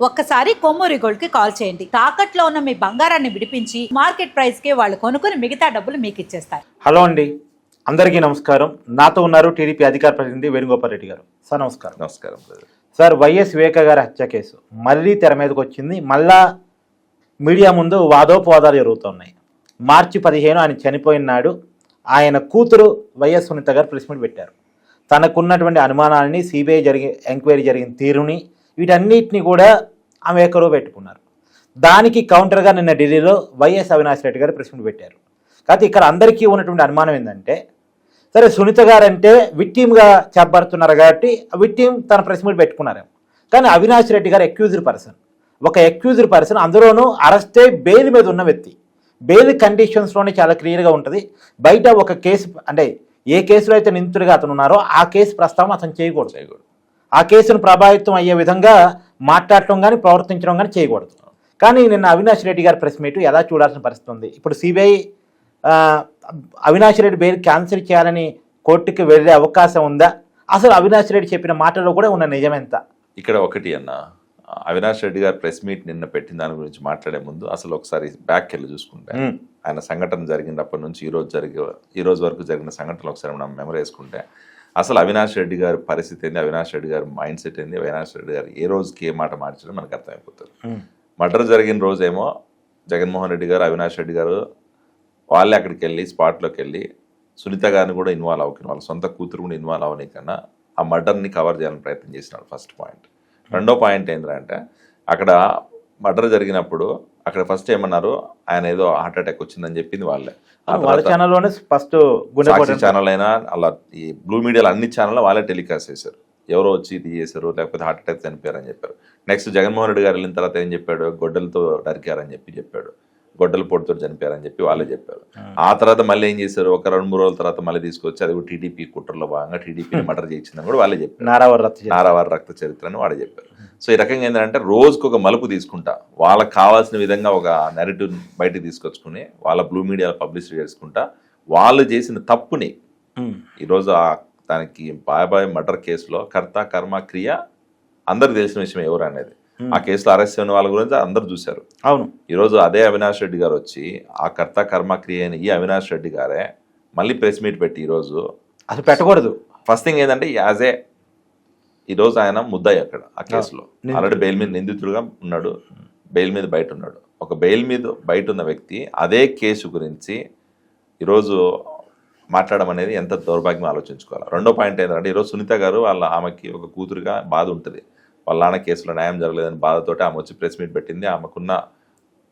ఒక్కసారి కొమ్మూరి గోల్డ్ కి కాల్ చేయండి. తాకట్లో ఉన్న మీ బంగారాన్ని విడిపించి మార్కెట్ ప్రైస్ కి వాళ్ళు కొనుక్కుని మిగతా డబ్బులు మీకు ఇచ్చేస్తారు. హలో అండి, అందరికీ నమస్కారం. నాతో ఉన్నారు టీడీపీ అధికార ప్రతినిధి వేణుగోపాల్ రెడ్డి గారు. సార్ నమస్కారం. నమస్కారం సార్, వైఎస్ వివేక గారి హత్య కేసు మళ్ళీ తెర మీదకి వచ్చింది. మళ్ళా మీడియా ముందు వాదోపవాదాలు జరుగుతున్నాయి. మార్చి 15 ఆయన చనిపోయిన నాడు ఆయన కూతురు వైఎస్ సునీత గారు ప్రెస్ మీట్ పెట్టారు. తనకున్నటువంటి అనుమానాలని, సిబిఐ ఎంక్వైరీ జరిగిన తీరుని, వీటన్నిటిని కూడా ఆమె ఎక్కడో పెట్టుకున్నారు. దానికి కౌంటర్గా నిన్న ఢిల్లీలో వైఎస్ అవినాష్ రెడ్డి గారు ప్రెస్ మీట్ పెట్టారు. కాకపోతే ఇక్కడ అందరికీ ఉన్నటువంటి అనుమానం ఏంటంటే, సరే సునీత గారు అంటే విక్టిమ్గా చెప్పబడుతున్నారు కాబట్టి విక్టిమ్ తన ప్రెస్ మీట్ పెట్టుకున్నారు. కానీ అవినాష్ రెడ్డి గారు అక్యూజ్డ్ పర్సన్, ఒక అక్యూజ్డ్ పర్సన్, అందులోనూ అరెస్ట్ అయ్యి బెయిల్ మీద ఉన్న వ్యక్తి. బెయిల్ కండిషన్స్లోనే చాలా క్లియర్గా ఉంటుంది. బయట ఒక కేసు, అంటే ఏ కేసులో అయితే నిందితుడిగా అతను ఉన్నారో ఆ కేసు ప్రస్తావన అతను చేయకూడదు. ఆ కేసును ప్రభావితం అయ్యే విధంగా మాట్లాడటం కానీ ప్రవర్తించడం కానీ చేయకూడదు. కానీ నిన్న అవినాష్ రెడ్డి గారి ప్రెస్ మీట్ ఎలా చూడాల్సిన పరిస్థితి ఉంది. ఇప్పుడు CBI Avinash Reddy bail cancel చేయాలని కోర్టుకి వెళ్ళే అవకాశం ఉందా? అసలు అవినాష్ రెడ్డి చెప్పిన మాటల్లో కూడా ఉన్న నిజమెంత? ఇక్కడ ఒకటి అన్న, అవినాష్ రెడ్డి గారు ప్రెస్ మీట్ నిన్న పెట్టిన దాని గురించి మాట్లాడే ముందు అసలు ఒకసారి బ్యాక్ వెళ్ళి చూసుకుంటే, ఆయన సంఘటన జరిగినప్పటి నుంచి ఈ రోజు వరకు జరిగిన సంఘటనలు ఒకసారి మనం మెమరీ వేసుకుంటే, అసలు అవినాష్ రెడ్డి గారి పరిస్థితి ఏంది, అవినాష్ రెడ్డి గారి మైండ్ సెట్ ఏంది, అవినాష్ రెడ్డి గారు ఏ రోజుకి ఏ మాట మార్చడం మనకు అర్థమైపోతుంది. మర్డర్ జరిగిన రోజేమో జగన్మోహన్ రెడ్డి గారు, అవినాష్ రెడ్డి గారు వాళ్ళే అక్కడికి వెళ్ళి స్పాట్లోకి వెళ్ళి సునీత గారిని కూడా ఇన్వాల్వ్ అవ్వకుండా, వాళ్ళ సొంత కూతురు కూడా ఇన్వాల్వ్ అవ్వని కన్నా ఆ మర్డర్ని కవర్ చేయాలని ప్రయత్నం చేసినాడు. First point. రెండో పాయింట్ ఏంటంటే, అక్కడ మర్డర్ జరిగినప్పుడు అక్కడ ఫస్ట్ ఏమన్నారు, ఆయన ఏదో హార్ట్ అటాక్ వచ్చిందని చెప్పింది వాళ్ళే. ఫస్ట్ ఛానల్ అయినా అలా ఈ బ్లూ మీడియాలో అన్ని ఛానల్ వాళ్ళే టెలికాస్ట్ చేశారు. ఎవరో వచ్చి ఇది చేశారు, లేకపోతే హార్ట్ అటాక్ చనిపోయారని చెప్పారు. నెక్స్ట్ జగన్మోహన్ రెడ్డి గారు వెళ్ళిన తర్వాత ఏం చెప్పాడు, గొడ్డలతో నరికారని చెప్పాడు. గొడ్డల పొడితో చనిపోయారని చెప్పి వాళ్ళే చెప్పారు. ఆ తర్వాత మళ్ళీ ఏం చేశారు, ఒక 2-3 రోజుల తర్వాత మళ్ళీ తీసుకొచ్చి అది కూడా టీడీపీ కుట్రలో భాగంగా టీడీపీని మర్డర్ చేయించిందని కూడా వాళ్ళే చెప్పారు. నారావారి రక్త చరిత్ర అని వాడే చెప్పారు. సో ఈ రకంగా ఏంటంటే, రోజుకు ఒక మలుపు తీసుకుంటా వాళ్ళకి కావాల్సిన విధంగా ఒక నెరేటివ్ బయటకు తీసుకొచ్చుకుని వాళ్ళ బ్లూ మీడియాలో పబ్లిసిటీ చేసుకుంటా వాళ్ళు చేసిన తప్పుని ఈరోజు దానికి బాబాయ్ మర్డర్ కేసులో కర్త కర్మ క్రియ అందరికి తెలిసిన విషయం ఎవరు అనేది. ఆ కేసులో అరెస్ట్ అయిన వాళ్ళ గురించి అందరు చూశారు. అవును. ఈరోజు అదే అవినాష్ రెడ్డి గారు వచ్చి ఆ కర్త కర్మ క్రియ అయిన ఈ అవినాష్ రెడ్డి గారే మళ్ళీ ప్రెస్ మీట్ పెట్టి ఈరోజు అసలు పెట్టకూడదు. ఫస్ట్ థింగ్ ఏంటంటే, ఈరోజు ఆయన ముద్దాయి అక్కడ ఆ కేసులో ఆల్రెడీ బెయిల్ మీద నిందితుడుగా ఉన్నాడు, బెయిల్ మీద బయట ఉన్నాడు. ఒక బెయిల్ మీద బయట ఉన్న వ్యక్తి అదే కేసు గురించి ఈరోజు మాట్లాడడం అనేది ఎంత దౌర్భాగ్యం ఆలోచించుకోవాలి. రెండో పాయింట్ ఏంటంటే, ఈరోజు సునీత గారు ఆమెకి ఒక కూతురుగా బాధ ఉంటుంది. వాళ్ళ నాన్న కేసులో న్యాయం జరగలేదని బాధతోటి ఆమె వచ్చి ప్రెస్ మీట్ పెట్టింది. ఆమెకున్న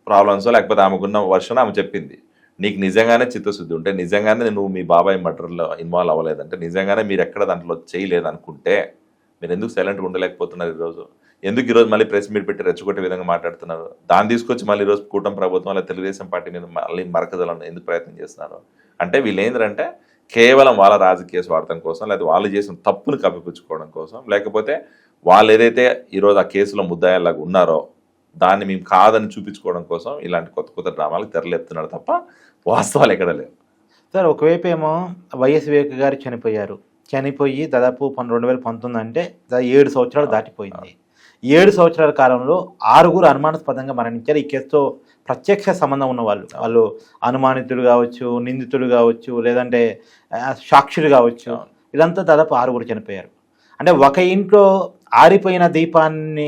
ప్రాబ్లమ్స్ లేకపోతే ఆమెకున్న వర్షన్ ఆమె చెప్పింది. నీకు నిజంగానే చిత్తశుద్ధి ఉంటే, నిజంగానే నువ్వు మీ బాబాయ్ మర్డర్లో ఇన్వాల్వ్ అవ్వలేదంటే, నిజంగానే మీరు ఎక్కడ దాంట్లో చేయలేదనుకుంటే మీరు ఎందుకు సైలెంట్గా ఉండలేకపోతున్నారు? ఎందుకు ఈరోజు మళ్ళీ ప్రెస్ మీట్ పెట్టి రెచ్చగొట్టే విధంగా మాట్లాడుతున్నారు? దాన్ని తీసుకొచ్చి మళ్ళీ ఈరోజు కూటమి ప్రభుత్వం అలా తెలుగుదేశం పార్టీ మీద మళ్ళీ మరకదలను ఎందుకు ప్రయత్నం చేస్తున్నారు అంటే, వీళ్ళు ఏంటంటే కేవలం వాళ్ళ రాజకీయ స్వార్థం కోసం, లేదా వాళ్ళు చేసిన తప్పును కప్పిపుచ్చుకోవడం కోసం, లేకపోతే వాళ్ళు ఏదైతే ఈరోజు ఆ కేసులో ముద్దాయిలాగా ఉన్నారో దాన్ని మేము కాదని చూపించుకోవడం కోసం ఇలాంటి కొత్త కొత్త డ్రామాలకు తెరలేపుతున్నారు తప్ప వాస్తవాలు ఎక్కడ లేవు. సార్, ఒకవైపు ఏమో వైఎస్ వివేక గారు చనిపోయి దాదాపు 2019 అంటే 7 సంవత్సరాలు దాటిపోయింది. 7 సంవత్సరాల కాలంలో 6 అనుమానాస్పదంగా మరణించారు. ఈ కేసుతో ప్రత్యక్ష సంబంధం ఉన్న వాళ్ళు అనుమానితుడు కావచ్చు, నిందితుడు కావచ్చు, లేదంటే సాక్షులు కావచ్చు, వీళ్ళంతా దాదాపు 6 చనిపోయారు. అంటే ఒక ఇంట్లో ఆరిపోయిన దీపాన్ని